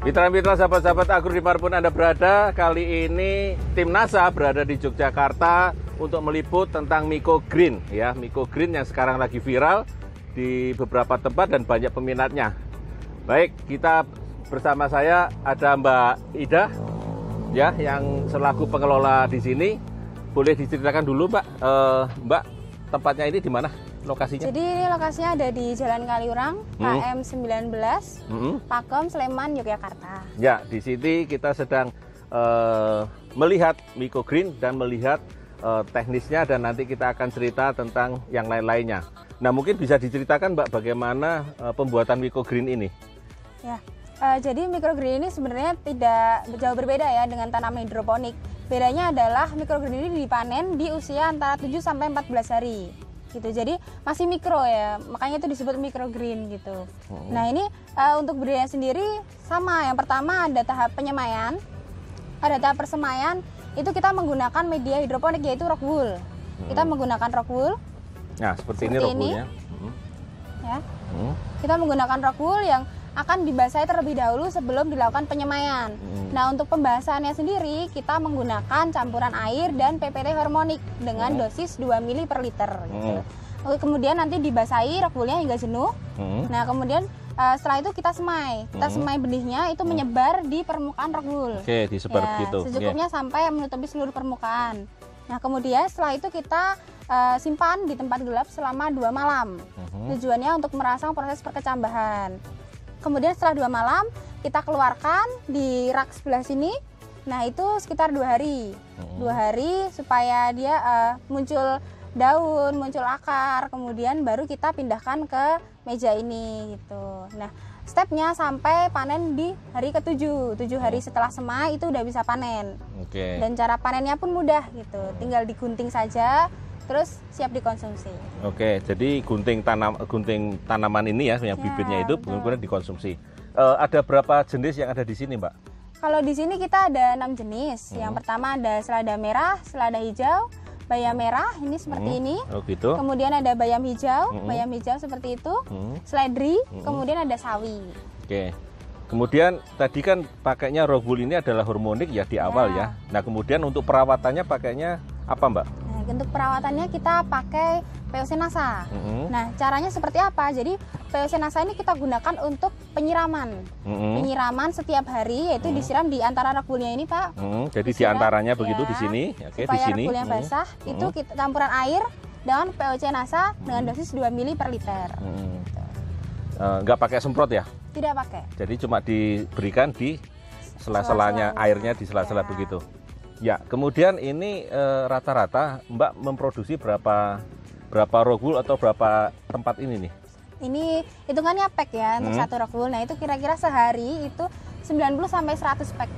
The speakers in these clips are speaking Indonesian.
Mitra-mitra, sahabat-sahabat agro dimanapun Anda berada, kali ini tim NASA berada di Yogyakarta untuk meliput tentang microgreen, ya, microgreen yang sekarang lagi viral di beberapa tempat dan banyak peminatnya. Baik, kita bersama saya ada Mbak Ida, ya, yang selaku pengelola di sini. Boleh diceritakan dulu, Mbak, Mbak, tempatnya ini di mana? Lokasinya? Jadi ini lokasinya ada di Jalan Kaliurang, KM 19, Pakem, Sleman, Yogyakarta. Ya, di sini kita sedang melihat microgreen dan melihat teknisnya, dan nanti kita akan cerita tentang yang lain-lainnya. Nah, mungkin bisa diceritakan, Mbak, bagaimana pembuatan microgreen ini? Ya, jadi microgreen ini sebenarnya tidak jauh berbeda ya dengan tanaman hidroponik. Bedanya adalah microgreen ini dipanen di usia antara 7 sampai 14 hari. Gitu. Jadi masih mikro ya, makanya itu disebut microgreen gitu. Nah, ini untuk budidaya sendiri sama. Yang pertama ada tahap penyemaian, ada tahap persemaian. Itu kita menggunakan media hidroponik yaitu rock wool. Kita menggunakan rock wool. Nah, seperti ini rock woolnya. Ya. Kita menggunakan rock wool yang akan dibasahi terlebih dahulu sebelum dilakukan penyemaian. Nah, untuk pembahasannya sendiri kita menggunakan campuran air dan PPT harmonik dengan dosis 2 ml per liter. Gitu. Kemudian nanti dibasahi rock woolnya hingga jenuh. Nah, kemudian setelah itu kita semai. Kita semai benihnya itu menyebar di permukaan rock wool. Oke, disebar ya, begitu. Secukupnya sampai menutupi seluruh permukaan. Nah, kemudian setelah itu kita simpan di tempat gelap selama 2 malam. Tujuannya untuk merangsang proses perkecambahan. Kemudian setelah 2 malam kita keluarkan di rak sebelah sini. Nah, itu sekitar 2 hari. 2 hari supaya dia muncul daun, muncul akar. Kemudian baru kita pindahkan ke meja ini gitu. Nah, stepnya sampai panen di hari ke-7. 7 hari setelah semai itu udah bisa panen. Oke. Dan cara panennya pun mudah gitu. Tinggal digunting saja, terus siap dikonsumsi. Oke, jadi gunting tanaman ini ya, yang bibitnya itu kemudian dikonsumsi. Ada berapa jenis yang ada di sini, Mbak? Kalau di sini kita ada 6 jenis. Yang pertama ada selada merah, selada hijau, bayam merah, ini seperti ini. Oh, gitu. Kemudian ada bayam hijau seperti itu. Seledri, kemudian ada sawi. Oke. Kemudian tadi kan pakainya rock wool ini adalah hormonik ya di awal ya. Nah, kemudian untuk perawatannya pakainya apa, Mbak? Untuk perawatannya kita pakai POC NASA. Nah, caranya seperti apa? Jadi POC NASA ini kita gunakan untuk penyiraman. Penyiraman setiap hari, yaitu disiram di antara rock woolnya ini, Pak. Jadi di antaranya begitu di sini. Oke, di sini. Supaya rock woolnya basah, itu kita campuran air dengan POC NASA dengan dosis 2 ml per liter. Nggak pakai semprot ya? Tidak pakai. Jadi cuma diberikan di sela-selanya, airnya di sela-sela begitu. Ya, kemudian ini rata-rata Mbak memproduksi berapa rock wool atau berapa tempat ini nih? Ini hitungannya pack ya untuk satu rock wool. Nah, itu kira-kira sehari itu 90 sampai 100 pack.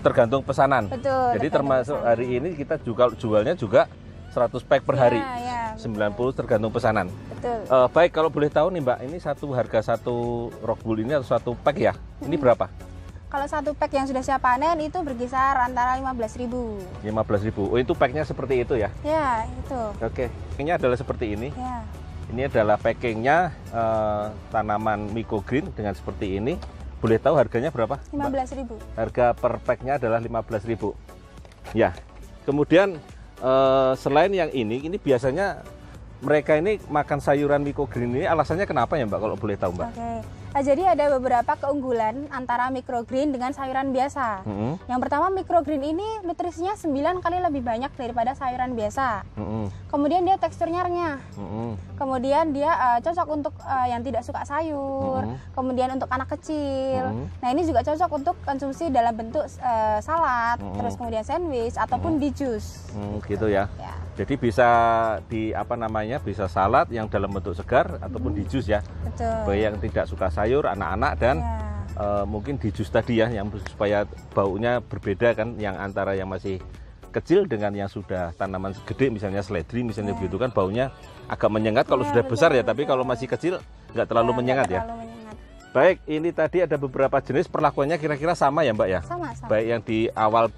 Tergantung pesanan. Betul. Jadi termasuk pesanan. Hari ini kita juga jualnya juga 100 pack per hari. Ya, 90 tergantung pesanan. Betul. Baik, kalau boleh tahu nih, Mbak, ini harga satu rock wool ini atau satu pack ya? Ini berapa? Kalau satu pack yang sudah siap panen itu berkisar antara 15.000. 15.000. Oh, itu packnya seperti itu ya? Ya, itu. Oke. Packingnya adalah seperti ini. Ya. Ini adalah packingnya tanaman microgreen dengan seperti ini. Boleh tahu harganya berapa? 15.000. Harga per packnya adalah 15.000. Ya. Kemudian selain yang ini biasanya mereka ini makan sayuran microgreen ini, alasannya kenapa ya, Mbak, kalau boleh tahu, Mbak? Oke. Nah, jadi ada beberapa keunggulan antara microgreen dengan sayuran biasa. Yang pertama, microgreen ini nutrisinya 9 kali lebih banyak daripada sayuran biasa. Kemudian dia teksturnya renyah. Kemudian dia cocok untuk yang tidak suka sayur. Kemudian untuk anak kecil. Nah, ini juga cocok untuk konsumsi dalam bentuk salad, terus kemudian sandwich ataupun di jus. Gitu ya. Jadi bisa bisa salad yang dalam bentuk segar ataupun di jus ya. Betul. Bagi yang tidak suka sayur, anak-anak dan mungkin di jus tadi ya, yang supaya baunya berbeda kan, yang antara yang masih kecil dengan yang sudah tanaman gede, misalnya seledri misalnya begitu kan, baunya agak menyengat kalau sudah besar ya, tapi kalau masih kecil nggak terlalu menyengat ya. Baik, ini tadi ada beberapa jenis, perlakuannya kira-kira sama ya Mbak ya? Sama. Baik yang di awal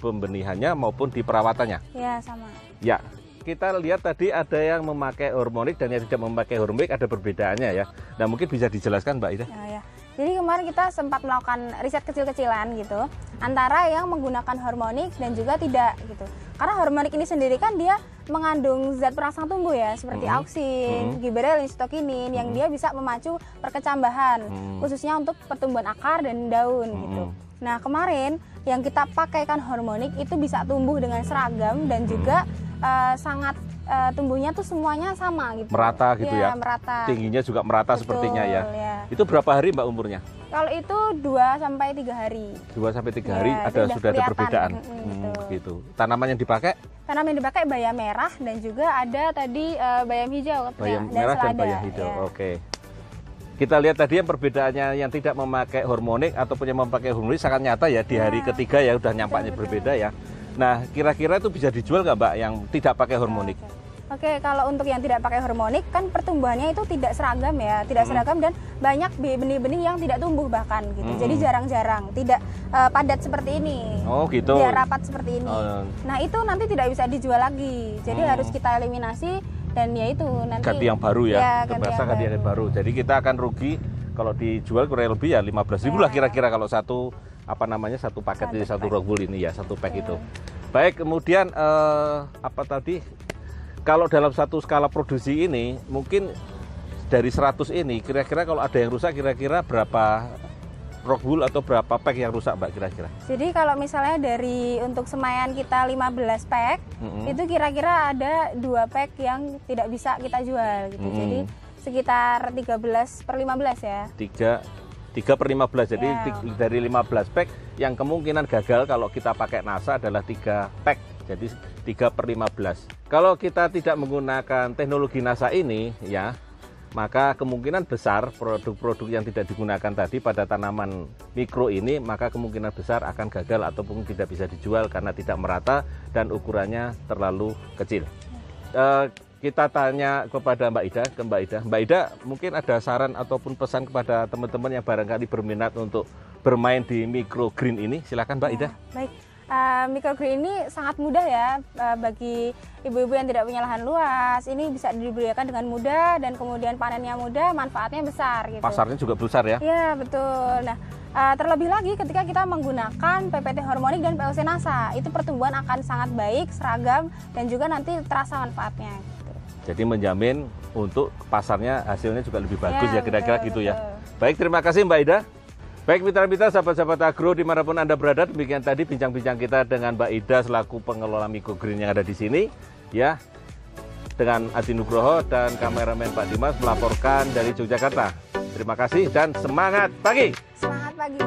pembenihannya maupun di perawatannya? Ya, sama. Ya, kita lihat tadi ada yang memakai hormonik dan yang tidak memakai hormonik, ada perbedaannya ya. Nah, mungkin bisa dijelaskan Mbak Ida? Ya. Jadi kemarin kita sempat melakukan riset kecil-kecilan gitu, antara yang menggunakan hormonik dan juga tidak gitu. Karena hormonik ini sendiri kan dia mengandung zat perangsang tumbuh ya, seperti auksin, giberellin, sitokinin, yang dia bisa memacu perkecambahan, khususnya untuk pertumbuhan akar dan daun gitu. Nah, kemarin yang kita pakaikan hormonik itu bisa tumbuh dengan seragam dan juga sangat tumbuhnya tuh semuanya sama gitu. Merata gitu ya? Merata. Tingginya juga merata. Betul, sepertinya ya. Itu berapa hari Mbak umurnya? Kalau itu 2-3 hari. 2-3 hari sudah ada perbedaan. Gitu. Tanaman yang dipakai? Tanaman yang dipakai bayam merah dan juga ada tadi bayam hijau. Bayam merah dan bayam hijau. Ya. Oke. Kita lihat tadi yang perbedaannya yang tidak memakai hormonik ataupun yang memakai hormonik sangat nyata ya, di hari ketiga ya udah nyampaknya berbeda ya. Nah, kira-kira itu bisa dijual nggak Mbak yang tidak pakai hormonik? Oke, kalau untuk yang tidak pakai hormonik kan pertumbuhannya itu tidak seragam ya, tidak seragam dan banyak benih-benih yang tidak tumbuh bahkan gitu. Jadi jarang-jarang, tidak padat seperti ini. Oh gitu. Tidak rapat seperti ini. Nah, itu nanti tidak bisa dijual lagi. Jadi harus kita eliminasi dan ya itu nanti ganti yang baru ya. Ganti yang baru. Jadi kita akan rugi kalau dijual kurang lebih ya 15.000 lah kira-kira kalau satu paket ini, satu rockwool ini ya, satu pack itu. Baik, kemudian kalau dalam satu skala produksi ini mungkin dari 100 ini kira-kira kalau ada yang rusak kira-kira berapa rockwool atau berapa pack yang rusak Mbak kira-kira? Jadi kalau misalnya untuk semaian kita 15 pack, itu kira-kira ada 2 pack yang tidak bisa kita jual gitu. Jadi sekitar 13/15 ya. 3/15, jadi dari 15 pack yang kemungkinan gagal kalau kita pakai NASA adalah 3 pack, jadi 3/15. Kalau kita tidak menggunakan teknologi NASA ini ya, maka kemungkinan besar produk-produk yang tidak digunakan tadi pada tanaman mikro ini, maka kemungkinan besar akan gagal ataupun tidak bisa dijual karena tidak merata dan ukurannya terlalu kecil. Kita tanya kepada Mbak Ida, Mbak Ida mungkin ada saran ataupun pesan kepada teman-teman yang barangkali berminat untuk bermain di microgreen ini, silakan Mbak Ida. Baik, microgreen ini sangat mudah ya bagi ibu-ibu yang tidak punya lahan luas. Ini bisa dibudidayakan dengan mudah dan kemudian panennya mudah, manfaatnya besar gitu. Pasarnya juga besar ya? Iya betul. Nah, terlebih lagi ketika kita menggunakan PPT hormonik dan POC NASA, itu pertumbuhan akan sangat baik, seragam dan juga nanti terasa manfaatnya. Jadi menjamin untuk pasarnya hasilnya juga lebih bagus ya kira-kira gitu betul. Ya. Baik, terima kasih Mbak Ida. Baik mitra-mitra, sahabat-sahabat agro dimanapun Anda berada, demikian tadi bincang-bincang kita dengan Mbak Ida selaku pengelola microgreen yang ada di sini ya. Dengan Adi Nugroho dan kameramen Pak Dimas melaporkan dari Yogyakarta. Terima kasih dan semangat pagi. Semangat pagi.